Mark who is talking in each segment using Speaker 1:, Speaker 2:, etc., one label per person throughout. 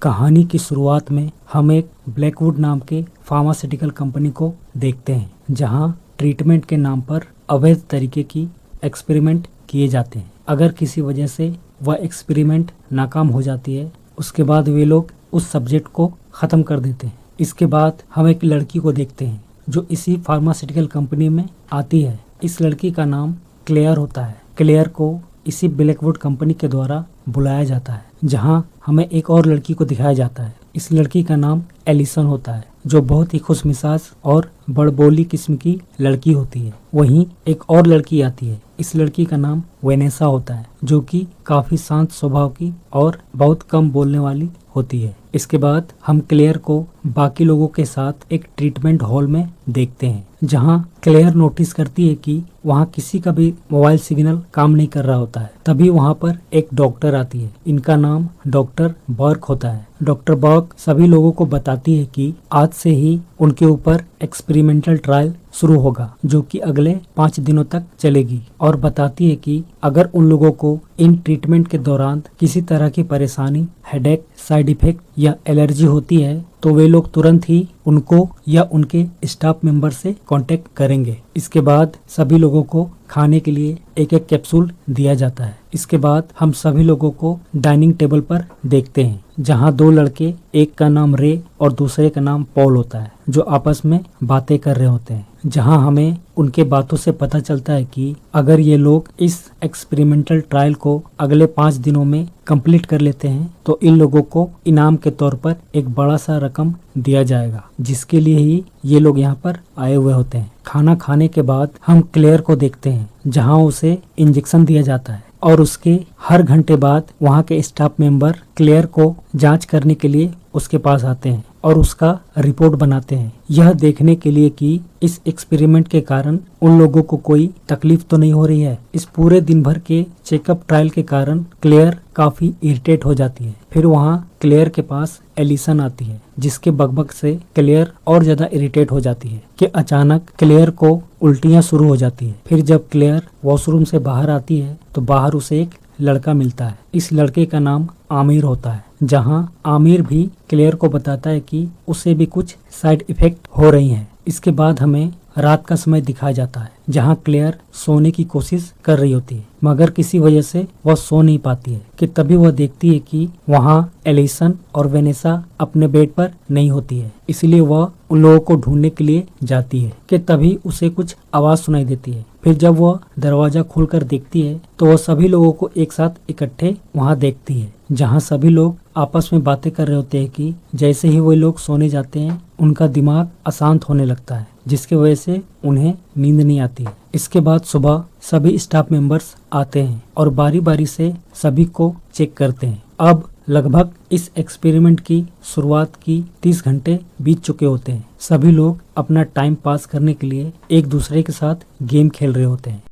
Speaker 1: कहानी की शुरुआत में हम एक ब्लैकवुड नाम के फार्मास्यूटिकल कंपनी को देखते हैं, जहां ट्रीटमेंट के नाम पर अवैध तरीके की एक्सपेरिमेंट किए जाते हैं। अगर किसी वजह से वह एक्सपेरिमेंट नाकाम हो जाती है, उसके बाद वे लोग उस सब्जेक्ट को ख़त्म कर देते हैं। इसके बाद हम एक लड़की को देखते हैं जो इसी फार्मास्यूटिकल कंपनी में आती है। इस लड़की का नाम क्लेयर होता है। क्लेयर को इसी ब्लैकवुड कंपनी के द्वारा बुलाया जाता है, जहां हमें एक और लड़की को दिखाया जाता है। इस लड़की का नाम एलिसन होता है, जो बहुत ही खुशमिजाज और बड़बोली किस्म की लड़की होती है। वहीं एक और लड़की आती है। इस लड़की का नाम वेनेसा होता है, जो कि काफी शांत स्वभाव की और बहुत कम बोलने वाली होती है। इसके बाद हम क्लेयर को बाकी लोगों के साथ एक ट्रीटमेंट हॉल में देखते हैं, जहां क्लेयर नोटिस करती है कि वहां किसी का भी मोबाइल सिग्नल काम नहीं कर रहा होता है। तभी वहां पर एक डॉक्टर आती है। इनका नाम डॉक्टर बर्क होता है। डॉक्टर बर्क सभी लोगों को बताती है कि आज से ही उनके ऊपर एक्सपेरिमेंटल ट्रायल शुरू होगा, जो कि अगले 5 दिनों तक चलेगी, और बताती है कि अगर उन लोगों को इन ट्रीटमेंट के दौरान किसी तरह की परेशानी, हेडेक, साइड इफेक्ट या एलर्जी होती है तो वे लोग तुरंत ही उनको या उनके स्टाफ मेंबर से कांटेक्ट करेंगे। इसके बाद सभी लोगों को खाने के लिए एक एक कैप्सूल दिया जाता है। इसके बाद हम सभी लोगों को डाइनिंग टेबल पर देखते हैं, जहां 2 लड़के, एक का नाम रे और दूसरे का नाम पॉल होता है, जो आपस में बातें कर रहे होते हैं। जहां हमें उनके बातों से पता चलता है कि अगर ये लोग इस एक्सपेरिमेंटल ट्रायल को अगले 5 दिनों में कंप्लीट कर लेते हैं तो इन लोगों को इनाम के तौर पर एक बड़ा सा रकम दिया जाएगा, जिसके लिए ही ये लोग यहाँ पर आए हुए होते हैं। खाना खाने के बाद हम क्लेयर को देखते हैं, जहाँ उसे इंजेक्शन दिया जाता है, और उसके हर घंटे बाद वहाँ के स्टाफ मेंबर क्लेयर को जांच करने के लिए उसके पास आते हैं और उसका रिपोर्ट बनाते हैं, यह देखने के लिए कि इस एक्सपेरिमेंट के कारण उन लोगों को कोई तकलीफ तो नहीं हो रही है। इस पूरे दिन भर के चेकअप ट्रायल के कारण क्लेयर काफी इरिटेट हो जाती है। फिर वहाँ क्लेयर के पास एलिसन आती है, जिसके बकबक से क्लेयर और ज्यादा इरिटेट हो जाती है कि अचानक क्लेयर को उल्टियाँ शुरू हो जाती है। फिर जब क्लेयर वॉशरूम से बाहर आती है तो बाहर उसे एक लड़का मिलता है। इस लड़के का नाम आमिर होता है, जहां आमिर भी क्लेयर को बताता है कि उसे भी कुछ साइड इफेक्ट हो रही हैं। इसके बाद हमें रात का समय दिखाया जाता है, जहां क्लेयर सोने की कोशिश कर रही होती है, मगर किसी वजह से वह सो नहीं पाती है। कि तभी वह देखती है कि वहां एलिसन और वेनेसा अपने बेड पर नहीं होती है, इसलिए वह उन लोगों को ढूंढने के लिए जाती है। कि तभी उसे कुछ आवाज सुनाई देती है। फिर जब वह दरवाजा खोलकर देखती है तो वह सभी लोगों को एक साथ इकट्ठे वहां देखती है, जहां सभी लोग आपस में बातें कर रहे होते हैं कि जैसे ही वो लोग सोने जाते हैं उनका दिमाग अशांत होने लगता है, जिसकी वजह से उन्हें नींद नहीं आती है। इसके बाद सुबह सभी स्टाफ मेंबर्स आते हैं और बारी बारी से सभी को चेक करते हैं। अब लगभग इस एक्सपेरिमेंट की शुरुआत की 30 घंटे बीत चुके होते हैं। सभी लोग अपना टाइम पास करने के लिए एक दूसरे के साथ गेम खेल रहे होते हैं।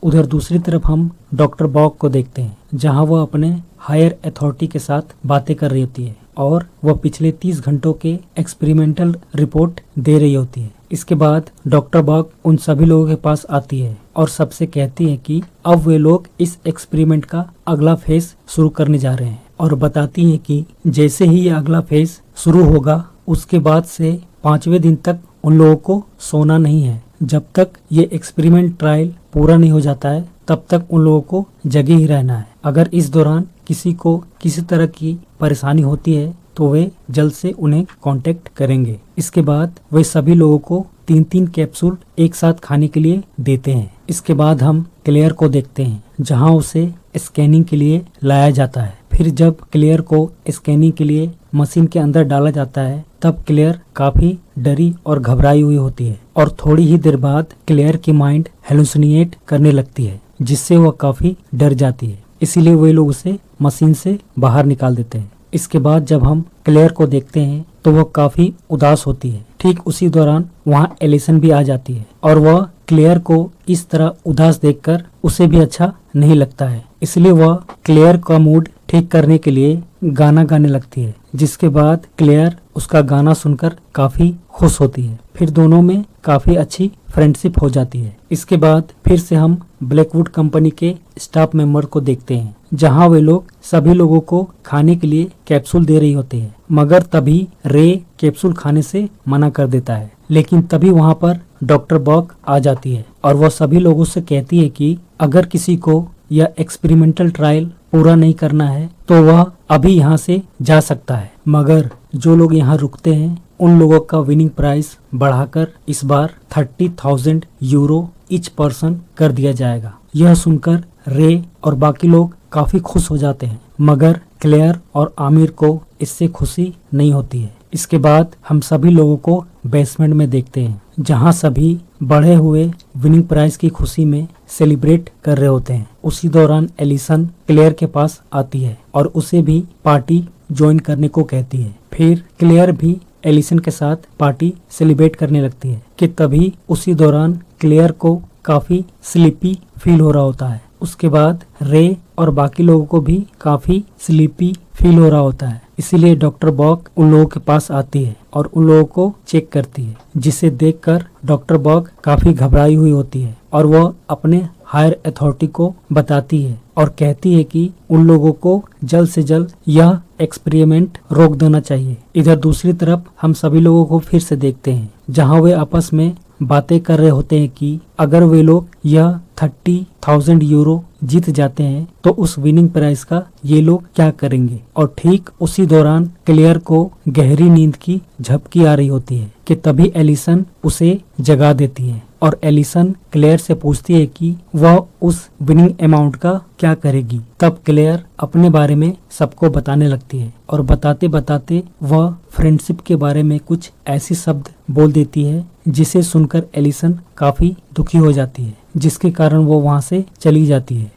Speaker 1: उधर दूसरी तरफ हम डॉक्टर बॉक को देखते हैं, जहां वह अपने हायर अथॉरिटी के साथ बातें कर रही होती है और वह पिछले 30 घंटों के एक्सपेरिमेंटल रिपोर्ट दे रही होती है। इसके बाद डॉक्टर बॉक उन सभी लोगों के पास आती है और सबसे कहती है कि अब वे लोग इस एक्सपेरिमेंट का अगला फेज शुरू करने जा रहे हैं, और बताती है कि जैसे ही ये अगला फेज शुरू होगा उसके बाद से 5वें दिन तक उन लोगों को सोना नहीं है। जब तक ये एक्सपेरिमेंट ट्रायल पूरा नहीं हो जाता है तब तक उन लोगों को जगे ही रहना है। अगर इस दौरान किसी को किसी तरह की परेशानी होती है तो वे जल्द से उन्हें कांटेक्ट करेंगे। इसके बाद वे सभी लोगों को 3-3 कैप्सूल एक साथ खाने के लिए देते हैं। इसके बाद हम क्लेयर को देखते हैं, जहां उसे स्कैनिंग के लिए लाया जाता है। फिर जब क्लेयर को स्कैनिंग के लिए मशीन के अंदर डाला जाता है तब क्लेयर काफी डरी और घबराई हुई होती है, और थोड़ी ही देर बाद क्लेयर की माइंड हेलुसिनेट करने लगती है, जिससे वह काफी डर जाती है। इसीलिए वे लोग उसे मशीन से बाहर निकाल देते हैं। इसके बाद जब हम क्लेयर को देखते हैं तो वह काफी उदास होती है। ठीक उसी दौरान वहाँ एलिसन भी आ जाती है और वह क्लेयर को इस तरह उदास देखकर उसे भी अच्छा नहीं लगता है, इसलिए वह क्लेयर का मूड ठीक करने के लिए गाना गाने लगती है, जिसके बाद क्लेयर उसका गाना सुनकर काफी खुश होती है। फिर दोनों में काफी अच्छी फ्रेंडशिप हो जाती है। इसके बाद फिर से हम ब्लैकवुड कंपनी के स्टाफ मेंबर को देखते हैं, जहां वे लोग सभी लोगों को खाने के लिए कैप्सूल दे रही होती है, मगर तभी रे कैप्सूल खाने से मना कर देता है। लेकिन तभी वहां पर डॉक्टर बॉक आ जाती है और वह सभी लोगों से कहती है कि अगर किसी को यह एक्सपेरिमेंटल ट्रायल पूरा नहीं करना है तो वह अभी यहाँ से जा सकता है, मगर जो लोग यहाँ रुकते हैं उन लोगों का विनिंग प्राइस बढ़ाकर इस बार 30,000 यूरो ईच पर्सन कर दिया जाएगा। यह सुनकर रे और बाकी लोग काफी खुश हो जाते हैं, मगर क्लेयर और आमिर को इससे खुशी नहीं होती है। इसके बाद हम सभी लोगों को बेसमेंट में देखते हैं, जहां सभी बढ़े हुए विनिंग प्राइज की खुशी में सेलिब्रेट कर रहे होते हैं। उसी दौरान एलिसन क्लेयर के पास आती है और उसे भी पार्टी ज्वाइन करने को कहती है। फिर क्लेयर भी एलिसन के साथ पार्टी सेलिब्रेट करने लगती है कि तभी उसी दौरान क्लेयर को काफी स्लीपी फील हो रहा होता है। उसके बाद रे और बाकी लोगों को भी काफी स्लीपी फील हो रहा होता है, इसीलिए डॉक्टर बॉक उन लोगों के पास आती है और उन लोगों को चेक करती है, जिसे देखकर डॉक्टर बॉक काफी घबराई हुई होती है और वह अपने हायर अथॉरिटी को बताती है और कहती है कि उन लोगों को जल्द से जल्द यह एक्सपेरिमेंट रोक देना चाहिए। इधर दूसरी तरफ हम सभी लोगों को फिर से देखते हैं, जहां वे आपस में बातें कर रहे होते हैं कि अगर वे लोग यह 30,000 यूरो जीत जाते हैं तो उस विनिंग प्राइज का ये लोग क्या करेंगे। और ठीक उसी दौरान क्लेयर को गहरी नींद की झपकी आ रही होती है कि तभी एलिसन उसे जगा देती है और एलिसन क्लेयर से पूछती है कि वह उस विनिंग अमाउंट का क्या करेगी। तब क्लेयर अपने बारे में सबको बताने लगती है और बताते बताते वह फ्रेंडशिप के बारे में कुछ ऐसी शब्द बोल देती है जिसे सुनकर एलिसन काफी दुखी हो जाती है, जिसके कारण वो वहां से चली जाती है।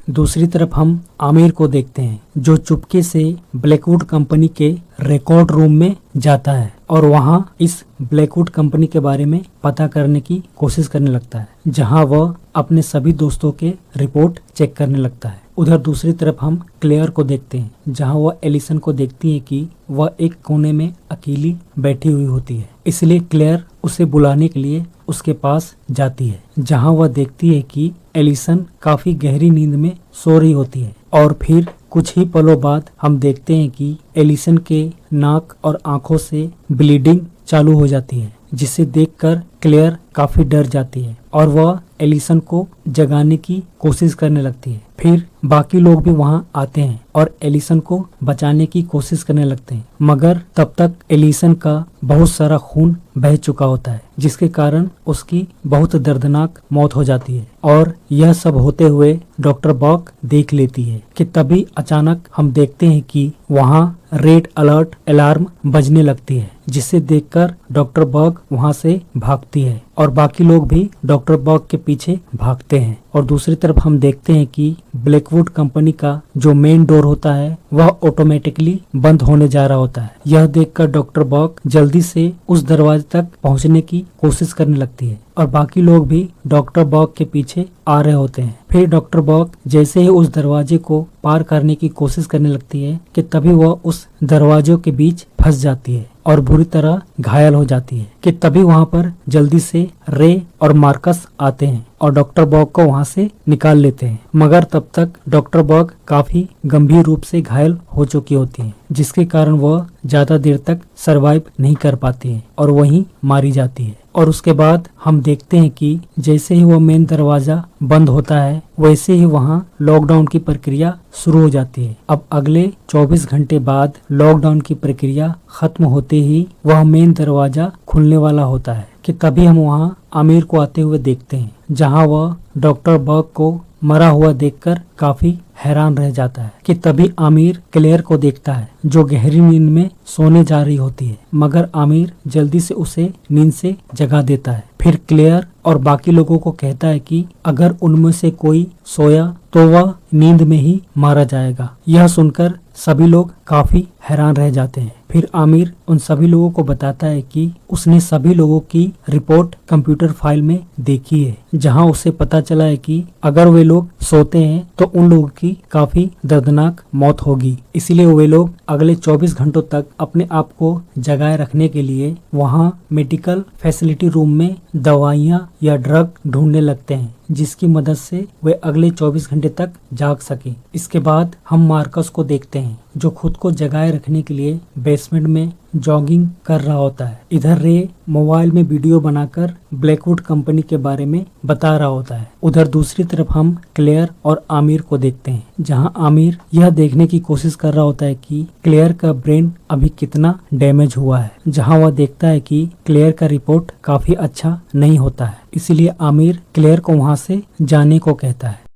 Speaker 1: दूसरी तरफ हम आमिर को देखते हैं, जो चुपके से ब्लैकवुड कंपनी के रिकॉर्ड रूम में जाता है और वहां इस ब्लैकवुड कंपनी के बारे में पता करने की कोशिश करने लगता है, जहां वह अपने सभी दोस्तों के रिपोर्ट चेक करने लगता है। उधर दूसरी तरफ हम क्लेयर को देखते हैं, जहां वह एलिसन को देखती है कि वह एक कोने में अकेली बैठी हुई होती है, इसलिए क्लेयर उसे बुलाने के लिए उसके पास जाती है, जहां वह देखती है कि एलिसन काफी गहरी नींद में सो रही होती है। और फिर कुछ ही पलों बाद हम देखते हैं कि एलिसन के नाक और आंखों से ब्लीडिंग चालू हो जाती है, जिसे देखकर क्लेयर काफी डर जाती है और वह एलिसन को जगाने की कोशिश करने लगती है। फिर बाकी लोग भी वहां आते हैं और एलिसन को बचाने की कोशिश करने लगते हैं, मगर तब तक एलिसन का बहुत सारा खून बह चुका होता है, जिसके कारण उसकी बहुत दर्दनाक मौत हो जाती है। और यह सब होते हुए डॉक्टर बॉक देख लेती है कि तभी अचानक हम देखते हैं कि वहां रेड अलर्ट अलार्म बजने लगती है, जिसे देखकर डॉक्टर बॉक वहां से भागती है और बाकी लोग भी डॉक्टर बॉक के पीछे भागते हैं। और दूसरी तरफ हम देखते हैं कि ब्लैकवुड कंपनी का जो मेन डोर होता है वह ऑटोमेटिकली बंद होने जा रहा होता है। यह देखकर डॉक्टर बॉक जल्दी से उस दरवाजे तक पहुंचने की कोशिश करने लगती है और बाकी लोग भी डॉक्टर बॉक के पीछे आ रहे होते हैं। फिर डॉक्टर बॉक जैसे ही उस दरवाजे को पार करने की कोशिश करने लगती है कि तभी वह उस दरवाजों के बीच फंस जाती है और बुरी तरह घायल हो जाती है कि तभी वहां पर जल्दी से रे और मार्कस आते हैं और डॉक्टर बॉक को वहां से निकाल लेते हैं, मगर तब तक डॉक्टर बॉक काफी गंभीर रूप से घायल हो चुकी होती है, जिसके कारण वह ज्यादा देर तक सरवाइव नहीं कर पाती है और वहीं मारी जाती है। और उसके बाद हम देखते हैं कि जैसे ही वो मेन दरवाजा बंद होता है वैसे ही वहाँ लॉकडाउन की प्रक्रिया शुरू हो जाती है। अब अगले 24 घंटे बाद लॉकडाउन की प्रक्रिया खत्म होते ही वह मेन दरवाजा खुलने वाला होता है कि तभी हम वहाँ आमिर को आते हुए देखते हैं, जहाँ वह डॉक्टर बॉक को मरा हुआ देखकर काफी हैरान रह जाता है कि तभी आमिर क्लेयर को देखता है, जो गहरी नींद में सोने जा रही होती है, मगर आमिर जल्दी से उसे नींद से जगा देता है। फिर क्लेयर और बाकी लोगों को कहता है कि अगर उनमें से कोई सोया तो वह नींद में ही मारा जाएगा। यह सुनकर सभी लोग काफी हैरान रह जाते हैं। फिर आमिर उन सभी लोगों को बताता है कि उसने सभी लोगों की रिपोर्ट कंप्यूटर फाइल में देखी है, जहां उसे पता चला है कि अगर वे लोग सोते हैं तो उन लोगों की काफी दर्दनाक मौत होगी। इसीलिए वे लोग अगले 24 घंटों तक अपने आप को जगाए रखने के लिए वहां मेडिकल फैसिलिटी रूम में दवाइयां या ड्रग ढूंढने लगते हैं, जिसकी मदद से वे अगले 24 घंटे तक जाग सके। इसके बाद हम मार्कस को देखते हैं जो खुद को जगाए रखने के लिए बेसमेंट में जॉगिंग कर रहा होता है। इधर रे मोबाइल में वीडियो बनाकर ब्लैकवुड कंपनी के बारे में बता रहा होता है। उधर दूसरी तरफ हम क्लेयर और आमिर को देखते हैं, जहां आमिर यह देखने की कोशिश कर रहा होता है कि क्लेयर का ब्रेन अभी कितना डैमेज हुआ है, जहां वह देखता है कि क्लेयर का रिपोर्ट काफी अच्छा नहीं होता है। इसीलिए आमिर क्लेयर को वहां से जाने को कहता है।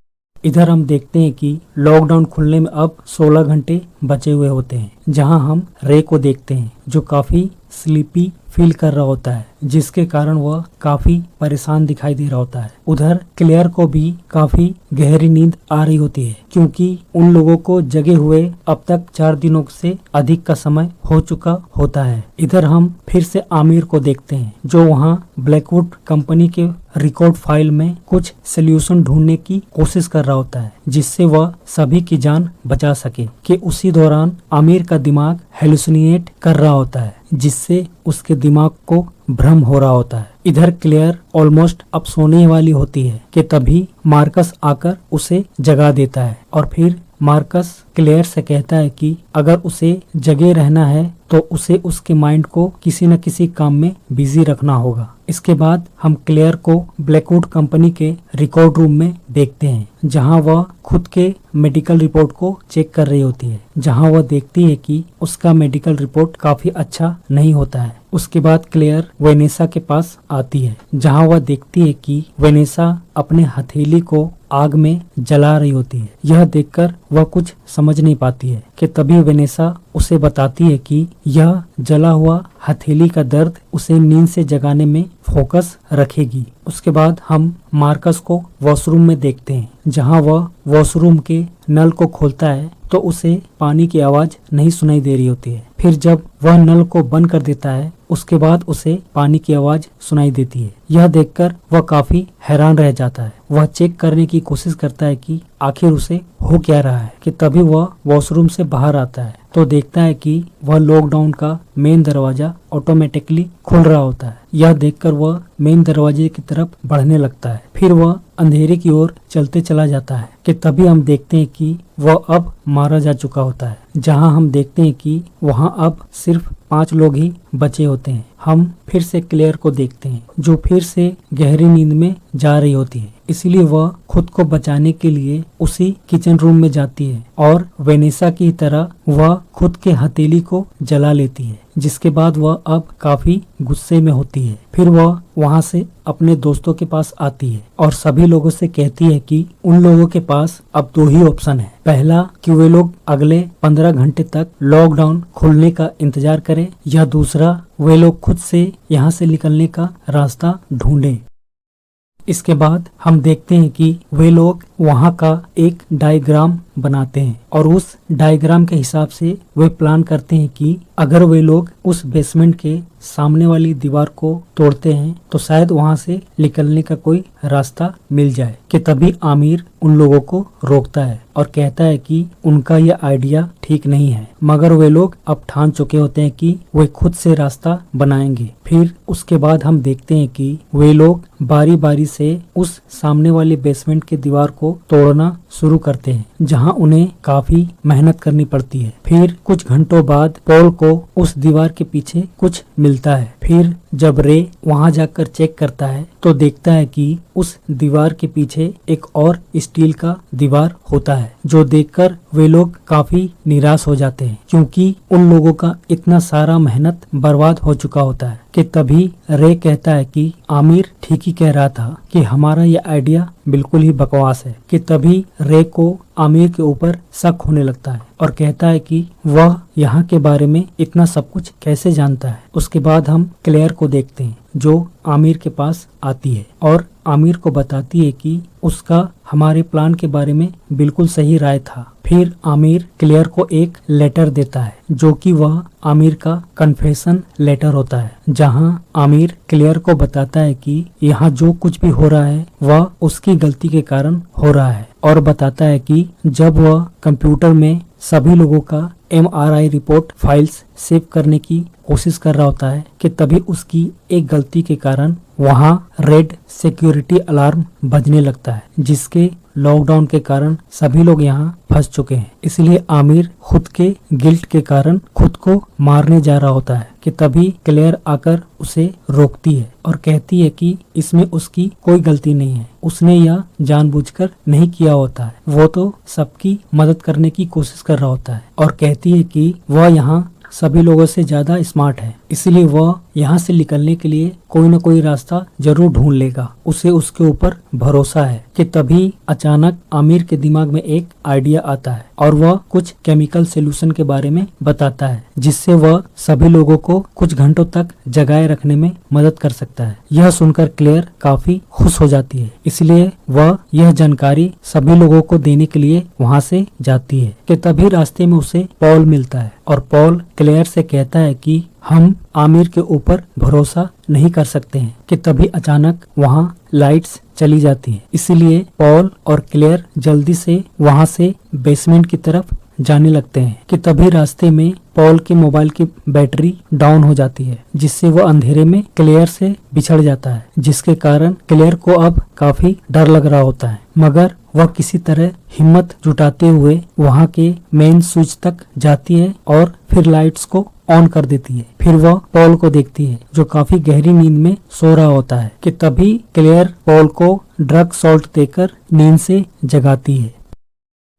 Speaker 1: इधर हम देखते हैं कि लॉकडाउन खुलने में अब 16 घंटे बचे हुए होते हैं, जहां हम रे को देखते हैं जो काफी स्लीपी फील कर रहा होता है, जिसके कारण वह काफी परेशान दिखाई दे रहा होता है। उधर क्लेयर को भी काफी गहरी नींद आ रही होती है, क्योंकि उन लोगों को जगे हुए अब तक 4 दिनों से अधिक का समय हो चुका होता है। इधर हम फिर से आमिर को देखते हैं जो वहां ब्लैकवुड कंपनी के रिकॉर्ड फाइल में कुछ सोल्यूशन ढूंढने की कोशिश कर रहा होता है, जिससे वह सभी की जान बचा सके। कि उसी दौरान आमिर का दिमाग हेलुसिनेट कर रहा होता है, जिससे उसके दिमाग को भ्रम हो रहा होता है। इधर क्लेयर ऑलमोस्ट अब सोने वाली होती है कि तभी मार्कस आकर उसे जगा देता है और फिर मार्कस क्लेयर से कहता है कि अगर उसे जगे रहना है तो उसे उसके माइंड को किसी न किसी काम में बिजी रखना होगा। इसके बाद हम क्लेयर को ब्लैकवुड कंपनी के रिकॉर्ड रूम में देखते हैं, जहां वह खुद के मेडिकल रिपोर्ट को चेक कर रही होती है, जहां वह देखती है कि उसका मेडिकल रिपोर्ट काफी अच्छा नहीं होता है। उसके बाद क्लेयर वेनेसा के पास आती है, जहां वह देखती है कि वेनेसा अपने हथेली को आग में जला रही होती है। यह देखकर वह कुछ समझ नहीं पाती है कि तभी वेनेसा उसे बताती है कि यह जला हुआ हथेली का दर्द उसे नींद से जगाने में फोकस रखेगी। उसके बाद हम मार्कस को वॉशरूम में देखते हैं, जहां वह वॉशरूम के नल को खोलता है तो उसे पानी की आवाज नहीं सुनाई दे रही होती है। फिर जब वह नल को बंद कर देता है उसके बाद उसे पानी की आवाज सुनाई देती है। यह देखकर वह काफी हैरान रह जाता है। वह चेक करने की कोशिश करता है कि आखिर उसे हो क्या रहा है, कि तभी वह वॉशरूम से बाहर आता है तो देखता है कि वह लॉकडाउन का मेन दरवाजा ऑटोमेटिकली खुल रहा होता है। यह देखकर वह मेन दरवाजे की तरफ बढ़ने लगता है। फिर वह अंधेरे की ओर चलते चला जाता है कि तभी हम देखते हैं कि वह अब मारा जा चुका होता है, जहां हम देखते हैं कि वहां अब सिर्फ 5 लोग ही बचे होते हैं। हम फिर से क्लेयर को देखते हैं जो फिर से गहरी नींद में जा रही होती है। इसलिए वह खुद को बचाने के लिए उसी किचन रूम में जाती है और वेनेसा की तरह वह खुद के हथेली को जला लेती है, जिसके बाद वह अब काफी गुस्से में होती है। फिर वह वहां से अपने दोस्तों के पास आती है और सभी लोगों से कहती है कि उन लोगों के पास अब 2 ही ऑप्शन है। पहला कि वे लोग अगले 15 घंटे तक लॉकडाउन खुलने का इंतजार करें, या दूसरा वे लोग खुद से यहाँ से निकलने का रास्ता ढूंढें। इसके बाद हम देखते हैं कि वे लोग वहां का एक डायग्राम बनाते हैं और उस डायग्राम के हिसाब से वे प्लान करते हैं कि अगर वे लोग उस बेसमेंट के सामने वाली दीवार को तोड़ते हैं तो शायद वहां से निकलने का कोई रास्ता मिल जाए। कि तभी आमिर उन लोगों को रोकता है और कहता है कि उनका यह आइडिया ठीक नहीं है, मगर वे लोग अब ठान चुके होते हैं कि वे खुद से रास्ता बनाएंगे। फिर उसके बाद हम देखते हैं कि वे लोग बारी बारी से उस सामने वाली बेसमेंट की दीवार को तोड़ना शुरू करते हैं, जहां उन्हें काफी मेहनत करनी पड़ती है। फिर कुछ घंटों बाद पॉल को उस दीवार के पीछे कुछ मिलता है। फिर जब रे वहां जाकर चेक करता है तो देखता है कि उस दीवार के पीछे एक और स्टील का दीवार होता है, जो देखकर वे लोग काफी निराश हो जाते हैं, क्योंकि उन लोगों का इतना सारा मेहनत बर्बाद हो चुका होता है। कि तभी रे कहता है कि आमिर ठीक ही कह रहा था कि हमारा यह आइडिया बिल्कुल ही बकवास है। कि तभी रे को आमिर के ऊपर शक होने लगता है और कहता है कि वह यहाँ के बारे में इतना सब कुछ कैसे जानता है। उसके बाद हम क्लेयर को देखते हैं जो आमिर के पास आती है और आमिर को बताती है कि उसका हमारे प्लान के बारे में बिल्कुल सही राय था। फिर आमिर क्लेयर को एक लेटर देता है जो कि वह आमिर का कन्फेशन लेटर होता है, जहां आमिर क्लेयर को बताता है कि यहाँ जो कुछ भी हो रहा है वह उसकी गलती के कारण हो रहा है, और बताता है कि जब वह कंप्यूटर में सभी लोगों का MRI रिपोर्ट फाइल्स सेव करने की कोशिश कर रहा होता है कि तभी उसकी एक गलती के कारण वहां रेड सिक्योरिटी अलार्म बजने लगता है, जिसके लॉकडाउन के कारण सभी लोग यहाँ फंस चुके हैं। इसलिए आमिर खुद के गिल्ट के कारण खुद को मारने जा रहा होता है कि तभी क्लेयर आकर उसे रोकती है और कहती है कि इसमें उसकी कोई गलती नहीं है, उसने यह जानबूझकर नहीं किया होता है, वो तो सबकी मदद करने की कोशिश कर रहा होता है, और कहती है कि वह यहाँ सभी लोगों से ज्यादा स्मार्ट है, इसलिए वह यहाँ से निकलने के लिए कोई न कोई रास्ता जरूर ढूंढ लेगा, उसे उसके ऊपर भरोसा है। कि तभी अचानक आमिर के दिमाग में एक आइडिया आता है और वह कुछ केमिकल सोल्यूशन के बारे में बताता है, जिससे वह सभी लोगों को कुछ घंटों तक जगाए रखने में मदद कर सकता है। यह सुनकर क्लेयर काफी खुश हो जाती है, इसलिए वह यह जानकारी सभी लोगों को देने के लिए वहाँ से जाती है। कि तभी रास्ते में उसे पॉल मिलता है और पॉल क्लेयर से कहता है कि हम आमिर के ऊपर भरोसा नहीं कर सकते हैं। कि तभी अचानक वहाँ लाइट्स चली जाती है, इसलिए पॉल और क्लेयर जल्दी से वहाँ से बेसमेंट की तरफ जाने लगते हैं। कि तभी रास्ते में पॉल के मोबाइल की बैटरी डाउन हो जाती है, जिससे वो अंधेरे में क्लेयर से बिछड़ जाता है, जिसके कारण क्लेयर को अब काफी डर लग रहा होता है, मगर वह किसी तरह हिम्मत जुटाते हुए वहाँ के मेन स्विच तक जाती है और फिर लाइट्स को ऑन कर देती है। फिर वह पॉल को देखती है जो काफी गहरी नींद में सो रहा होता है। कि तभी क्लेयर पॉल को ड्रग सॉल्ट देकर नींद से जगाती है।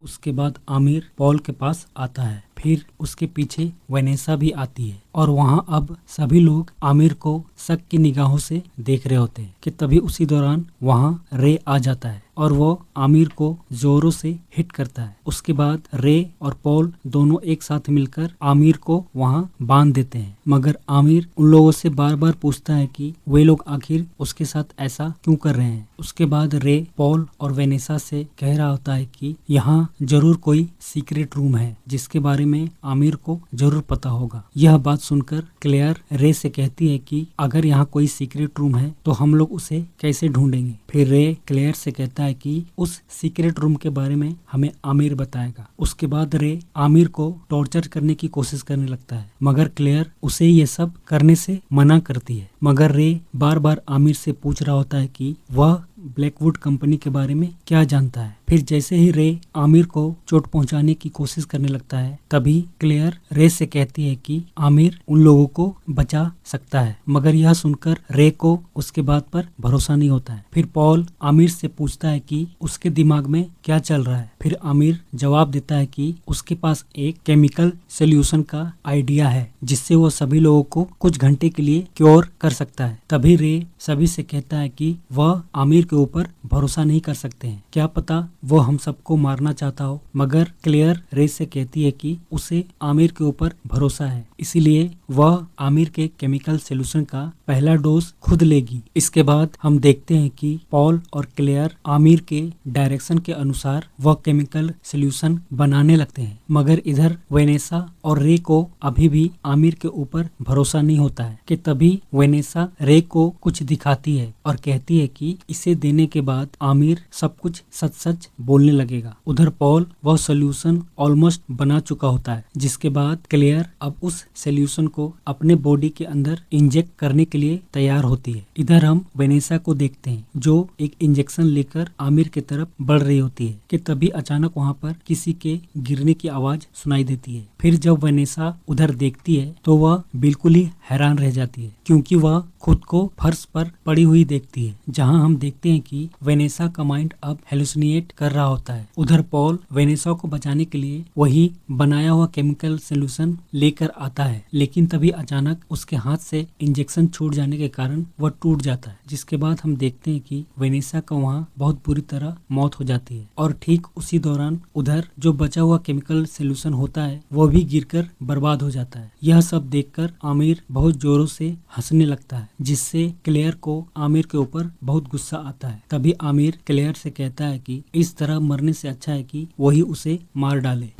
Speaker 1: उसके बाद आमिर पॉल के पास आता है, फिर उसके पीछे वेनेसा भी आती है और वहाँ अब सभी लोग आमिर को शक की निगाहों से देख रहे होते हैं। कि तभी उसी दौरान वहाँ रे आ जाता है और वो आमिर को जोरों से हिट करता है। उसके बाद रे और पॉल दोनों एक साथ मिलकर आमिर को वहाँ बांध देते हैं, मगर आमिर उन लोगों से बार बार पूछता है कि वे लोग आखिर उसके साथ ऐसा क्यों कर रहे हैं। उसके बाद रे पॉल और वेनेसा से कह रहा होता है कि यहाँ जरूर कोई सीक्रेट रूम है जिसके बारे में आमिर को जरूर पता होगा। यह बात सुनकर क्लेयर रे से कहती है कि अगर यहाँ कोई सीक्रेट रूम है तो हम लोग उसे कैसे ढूंढेंगे। फिर रे क्लेयर से कहता है कि उस सीक्रेट रूम के बारे में हमें आमिर बताएगा। उसके बाद रे आमिर को टॉर्चर करने की कोशिश करने लगता है, मगर क्लेयर उसे ये सब करने से मना करती है। मगर रे बार बार आमिर से पूछ रहा होता है कि वह ब्लैकवुड कंपनी के बारे में क्या जानता है। फिर जैसे ही रे आमिर को चोट पहुंचाने की कोशिश करने लगता है, तभी क्लेयर रे से कहती है कि आमिर उन लोगों को बचा सकता है, मगर यह सुनकर रे को उसके बात पर भरोसा नहीं होता है। फिर पॉल आमिर से पूछता है कि उसके दिमाग में क्या चल रहा है। फिर आमिर जवाब देता है कि उसके पास एक केमिकल सोल्यूशन का आइडिया है जिससे वो सभी लोगों को कुछ घंटे के लिए क्योर कर सकता है। तभी रे सभी से कहता है कि वह आमिर के ऊपर भरोसा नहीं कर सकते हैं, क्या पता वो हम सबको मारना चाहता हो। मगर क्लेयर रे से कहती है कि उसे आमिर के ऊपर भरोसा है, इसीलिए वह आमिर के केमिकल सोल्यूशन का पहला डोज खुद लेगी। इसके बाद हम देखते हैं कि पॉल और क्लेयर आमिर के डायरेक्शन के अनुसार वह केमिकल सोल्यूशन बनाने लगते हैं, मगर इधर वेनेसा और रे को अभी भी आमिर के ऊपर भरोसा नहीं होता है। कि तभी वेनेसा रे को कुछ दिखाती है और कहती है कि इसे देने के बाद आमिर सब कुछ सच सच बोलने लगेगा। उधर पॉल वह सोल्यूशन ऑलमोस्ट बना चुका होता है, जिसके बाद क्लेयर अब उस सोल्यूशन को अपने बॉडी के अंदर इंजेक्ट करने के लिए तैयार होती है। इधर हम वेनेसा को देखते हैं जो एक इंजेक्शन लेकर आमिर की तरफ बढ़ रही होती है। कि तभी अचानक वहाँ पर किसी के गिरने की आवाज सुनाई देती है। फिर जब वेनेसा उधर देखती है तो वह बिल्कुल ही हैरान रह जाती है, क्योंकि वह खुद को फर्श पर पड़ी हुई देखती है, जहां हम देखते हैं कि वेनेसा का माइंड अब हेलुसिनेट कर कर रहा होता है। उधर पॉल वेनेसा को बचाने के लिए वही बनाया हुआ केमिकल सोल्यूशन लेकर आता है, लेकिन तभी अचानक उसके हाथ से इंजेक्शन छूट जाने के कारण वह टूट जाता है, जिसके बाद हम देखते हैं कि वेनेसा का वहाँ बहुत बुरी तरह मौत हो जाती है। और ठीक उसी दौरान उधर जो बचा हुआ केमिकल सोल्यूशन होता है वो भी गिरकर बर्बाद हो जाता है। यह सब देखकर आमिर बहुत जोरों से हंसने लगता है, जिससे क्लेयर को आमिर के ऊपर बहुत गुस्सा आता है। तभी आमिर क्लेयर से कहता है कि इस तरह मरने से अच्छा है कि वही उसे मार डाले,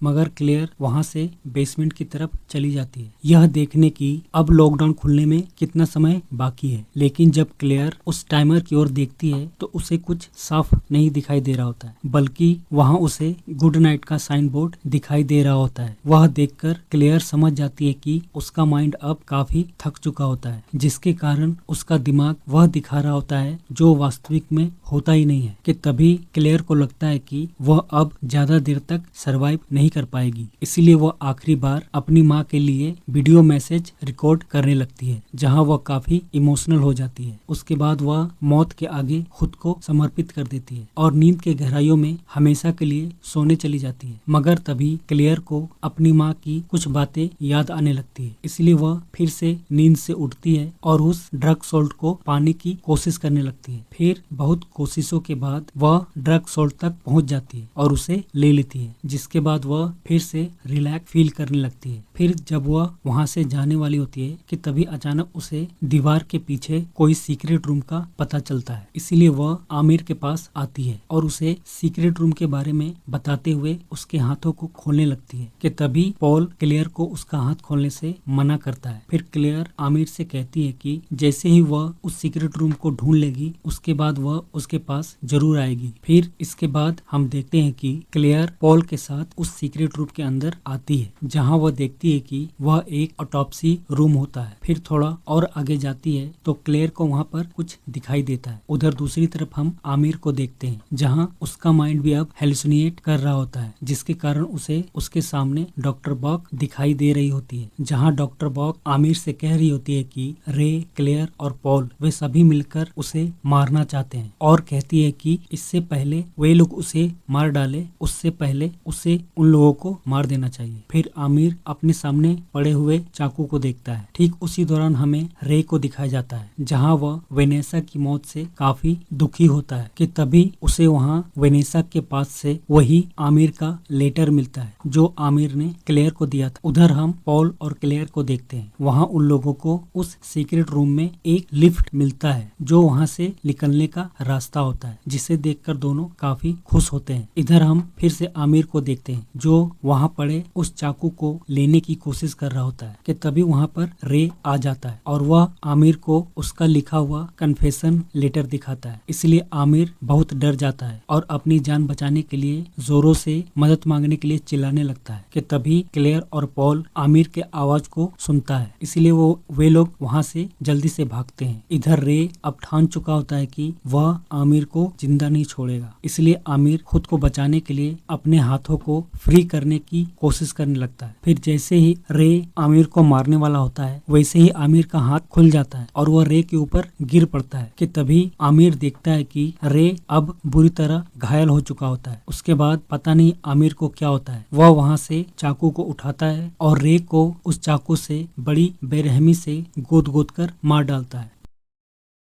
Speaker 1: मगर क्लेयर वहां से बेसमेंट की तरफ चली जाती है, यह देखने की अब लॉकडाउन खुलने में कितना समय बाकी है। लेकिन जब क्लेयर उस टाइमर की ओर देखती है तो उसे कुछ साफ नहीं दिखाई दे रहा होता है, बल्कि वहां उसे गुड नाइट का साइन बोर्ड दिखाई दे रहा होता है। वह देखकर क्लेयर समझ जाती है कि उसका माइंड अब काफी थक चुका होता है, जिसके कारण उसका दिमाग वह दिखा रहा होता है जो वास्तविक में होता ही नहीं है। कि तभी क्लेयर को लगता है कि वह अब ज्यादा देर तक सरवाइव नहीं कर पाएगी, इसलिए वह आखिरी बार अपनी माँ के लिए वीडियो मैसेज रिकॉर्ड करने लगती है, जहाँ वह काफी इमोशनल हो जाती है। उसके बाद वह मौत के आगे खुद को समर्पित कर देती है और नींद के गहराइयों में हमेशा के लिए सोने चली जाती है। मगर तभी क्लेयर को अपनी माँ की कुछ बातें याद आने लगती है, इसलिए वह फिर से नींद से उठती है और उस ड्रग सोल्ट को पाने की कोशिश करने लगती है। फिर बहुत कोशिशों के बाद वह ड्रग सोल्ट तक पहुँच जाती है और उसे ले लेती है, जिसके बाद वह फिर से रिलैक्स फील करने लगती है। फिर जब वह वहां से जाने वाली होती है कि तभी अचानक उसे दीवार के पीछे कोई सीक्रेट रूम का पता चलता है, इसीलिए वह आमिर के पास आती है और उसे सीक्रेट रूम के बारे में बताते हुए उसके हाथों को खोलने लगती है। कि तभी पॉल क्लेयर को उसका हाथ खोलने से मना करता है। फिर क्लेयर आमिर से कहती है कि जैसे ही वह उस सीक्रेट रूम को ढूंढ लेगी उसके बाद वह उसके पास जरूर आएगी। फिर इसके बाद हम देखते हैं कि क्लेयर पॉल के साथ उस सीक्रेट रूम के अंदर आती है, जहां वह देखती है कि वह एक ऑटोप्सी रूम होता है। फिर थोड़ा और आगे जाती है तो क्लेयर को वहां पर कुछ दिखाई देता है। उधर दूसरी तरफ हम आमिर को देखते हैं, जहां उसका माइंड भी अब हेलुसिनेट कर रहा होता है, जिसके कारण उसे उसके सामने डॉक्टर बॉक दिखाई दे रही होती है, जहां डॉक्टर बॉक आमिर से कह रही होती है कि रे, क्लेयर और पॉल वे सभी मिलकर उसे मारना चाहते हैं और कहती है कि इससे पहले वे लोग उसे मार डाले उससे पहले उसे उन लोगों को मार देना चाहिए। फिर आमिर अपने सामने पड़े हुए चाकू को देखता है। ठीक उसी दौरान हमें रे को दिखाया जाता है, जहां वह वेनेसा की मौत से काफी दुखी होता है। कि तभी उसे वहां वेनेसा के पास से वही आमिर का लेटर मिलता है जो आमिर ने क्लेयर को दिया था। उधर हम पॉल और क्लेयर को देखते हैं, वहां उन लोगों को उस सीक्रेट रूम में एक लिफ्ट मिलता है जो वहां से निकलने का रास्ता होता है, जिसे देखकर दोनों काफी खुश होते हैं। इधर हम फिर से आमिर को देखते हैं जो वहां पड़े उस चाकू को लेने की कोशिश कर रहा होता है। कि तभी वहां पर रे आ जाता है और वह आमिर को उसका लिखा हुआ कन्फेशन लेटर दिखाता है। इसलिए आमिर बहुत डर जाता है और अपनी जान बचाने के लिए जोरों से मदद मांगने के लिए चिल्लाने लगता है। कि तभी क्लेयर और पॉल आमिर के आवाज को सुनता है, इसलिए वे लोग वहां से जल्दी से भागते हैं। इधर रे अब ठान चुका होता है कि वह आमिर को जिंदा नहीं छोड़ेगा, इसलिए आमिर खुद को बचाने के लिए अपने हाथों को फ्री करने की कोशिश करने लगता है। फिर जैसे ही रे आमिर को मारने वाला होता है वैसे ही आमिर का हाथ खुल जाता है और वह रे के ऊपर गिर पड़ता है। कि तभी आमिर देखता है कि रे अब बुरी तरह घायल हो चुका होता है। उसके बाद पता नहीं आमिर को क्या होता है, वह वहां से चाकू को उठाता है और रे को उस चाकू से बड़ी बेरहमी से गोद गोद कर मार डालता है।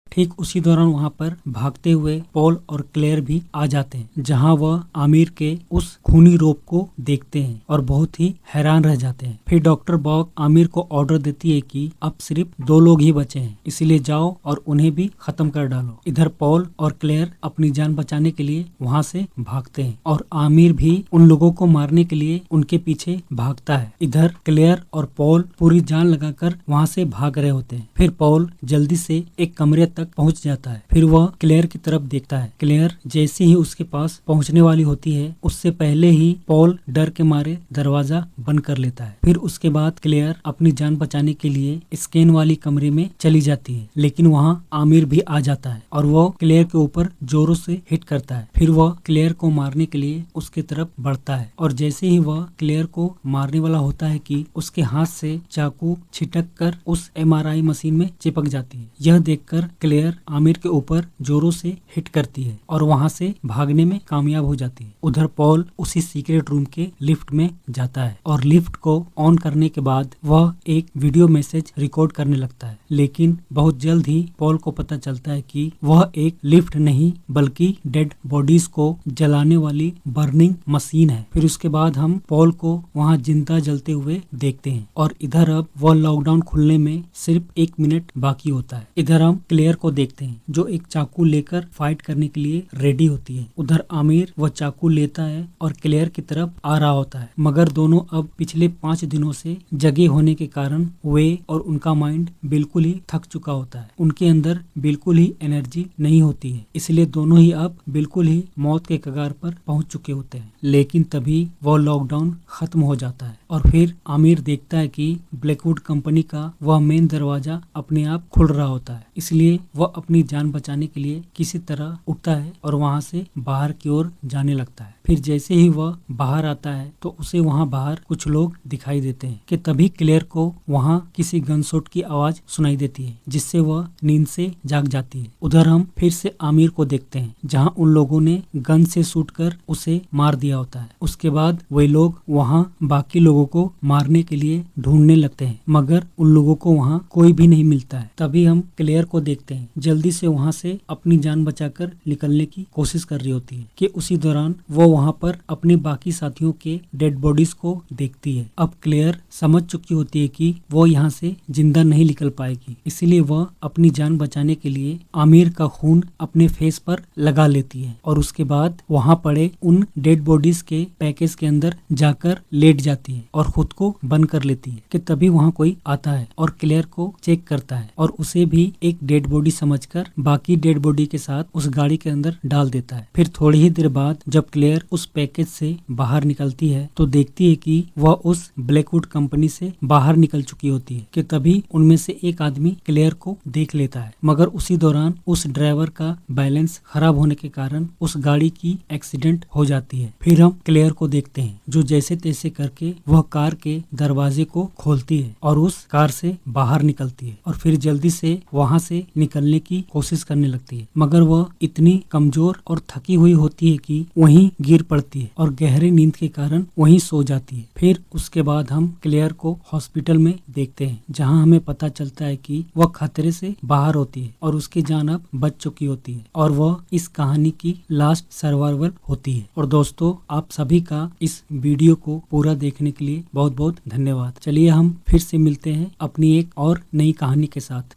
Speaker 1: ठीक उसी दौरान वहां पर भागते हुए पॉल और क्लेयर भी आ जाते हैं, जहां वह आमिर के उस खूनी रोप को देखते हैं और बहुत ही हैरान रह जाते हैं। फिर डॉक्टर बॉक आमिर को ऑर्डर देती है कि अब सिर्फ 2 लोग ही बचे हैं, इसलिए जाओ और उन्हें भी खत्म कर डालो। इधर पॉल और क्लेयर अपनी जान बचाने के लिए वहां से भागते हैं और आमिर भी उन लोगों को मारने के लिए उनके पीछे भागता है। इधर क्लेयर और पॉल पूरी जान लगाकर वहां से भाग रहे होते हैं। फिर पॉल जल्दी से एक कमरे तक पहुंच जाता है। फिर वह क्लेयर की तरफ देखता है। क्लेयर जैसे ही उसके पास पहुंचने वाली होती है उससे पहले ही पॉल डर के मारे दरवाजा बंद कर लेता है। फिर उसके बाद क्लेयर अपनी जान बचाने के लिए स्कैन वाली कमरे में चली जाती है, लेकिन वहां आमिर भी आ जाता है और वो क्लेयर के ऊपर जोरों से हिट करता है। फिर वह क्लेयर को मारने के लिए उसके तरफ बढ़ता है और जैसे ही वह क्लेयर को मारने वाला होता है कि उसके हाथ से चाकू छिटक कर उस MRI मशीन में चिपक जाती है। यह देखकर क्लेयर आमिर के ऊपर जोरों से हिट करती है और वहाँ से भागने में कामयाब हो जाती है। उधर पॉल उसी सीक्रेट रूम के लिफ्ट में जाता है और लिफ्ट को ऑन करने के बाद वह एक वीडियो मैसेज रिकॉर्ड करने लगता है, लेकिन बहुत जल्द ही पॉल को पता चलता है कि वह एक लिफ्ट नहीं बल्कि डेड बॉडीज को जलाने वाली बर्निंग मशीन है। फिर उसके बाद हम पॉल को वहाँ जिंदा जलते हुए देखते हैं और इधर अब वह लॉकडाउन खुलने में सिर्फ 1 मिनट बाकी होता है। इधर हम क्लेयर को देखते हैं जो एक चाकू लेकर फाइट करने के लिए रेडी होती है। उधर आमिर वह चाकू लेता है और क्लेयर की तरफ आ रहा होता है, मगर दोनों अब पिछले 5 दिनों से जगे होने के कारण वे और उनका माइंड बिल्कुल ही थक चुका होता है। उनके अंदर बिल्कुल ही एनर्जी नहीं होती है, इसलिए दोनों ही अब बिल्कुल ही मौत के कगार पर पहुंच चुके होते हैं। लेकिन तभी वह लॉकडाउन खत्म हो जाता है और फिर आमिर देखता है कि ब्लैकवुड कंपनी का वह मेन दरवाजा अपने आप खुल रहा होता है, इसलिए वह अपनी जान बचाने के लिए किसी तरह उठता है और वहां से बाहर की ओर जाने लगता है। फिर जैसे ही वह बाहर आता है तो उसे वहां बाहर कुछ लोग दिखाई देते हैं कि तभी क्लेयर को वहां किसी गनशॉट की आवाज सुनाई देती है, जिससे वह नींद से जाग जाती है। उधर हम फिर से आमिर को देखते हैं जहां उन लोगों ने गन से शूट कर उसे मार दिया होता है। उसके बाद वे लोग वहां बाकी लोगों को मारने के लिए ढूंढने लगते हैं, मगर उन लोगों को वहां कोई भी नहीं मिलता है। तभी हम क्लेयर को देखते हैं जल्दी से वहां से अपनी जान बचाकर निकलने की कोशिश कर रही होती है कि उसी दौरान वो वहां पर अपने बाकी साथियों के डेड बॉडीज को देखती है। अब क्लेयर समझ चुकी होती है कि वो यहाँ से जिंदा नहीं निकल पाएगी, इसीलिए वह अपनी जान बचाने के लिए आमिर का खून अपने फेस पर लगा लेती है और उसके बाद वहां पड़े उन डेड बॉडीज के पैकेज के अंदर जाकर लेट जाती है और खुद को बंद कर लेती है कि तभी वहां कोई आता है और क्लेयर को चेक करता है और उसे भी एक डेड बॉडी समझकर बाकी डेड बॉडी के साथ उस गाड़ी के अंदर डाल देता है। फिर थोड़ी ही देर बाद जब क्लेयर उस पैकेज से बाहर निकलती है तो देखती है कि वह उस ब्लैकवुड कंपनी से बाहर निकल चुकी होती है कि तभी उनमें से एक आदमी क्लेयर को देख लेता है, मगर उसी दौरान उस ड्राइवर का बैलेंस खराब होने के कारण उस गाड़ी की एक्सीडेंट हो जाती है। फिर हम क्लेयर को देखते हैं जो जैसे तैसे करके वह कार के दरवाजे को खोलती है और उस कार से बाहर निकलती है और फिर जल्दी से वहां से निकलने की कोशिश करने लगती है, मगर वह इतनी कमजोर और थकी हुई होती है कि वहीं गिर पड़ती है और गहरी नींद के कारण वहीं सो जाती है। फिर उसके बाद हम क्लेयर को हॉस्पिटल में देखते हैं जहां हमें पता चलता है कि वह खतरे से बाहर होती है और उसकी जान अब बच चुकी होती है और वह इस कहानी की लास्ट सर्वाइवल होती है। और दोस्तों, आप सभी का इस वीडियो को पूरा देखने के लिए बहुत बहुत धन्यवाद। चलिए हम फिर से मिलते हैं अपनी एक और नई कहानी के साथ।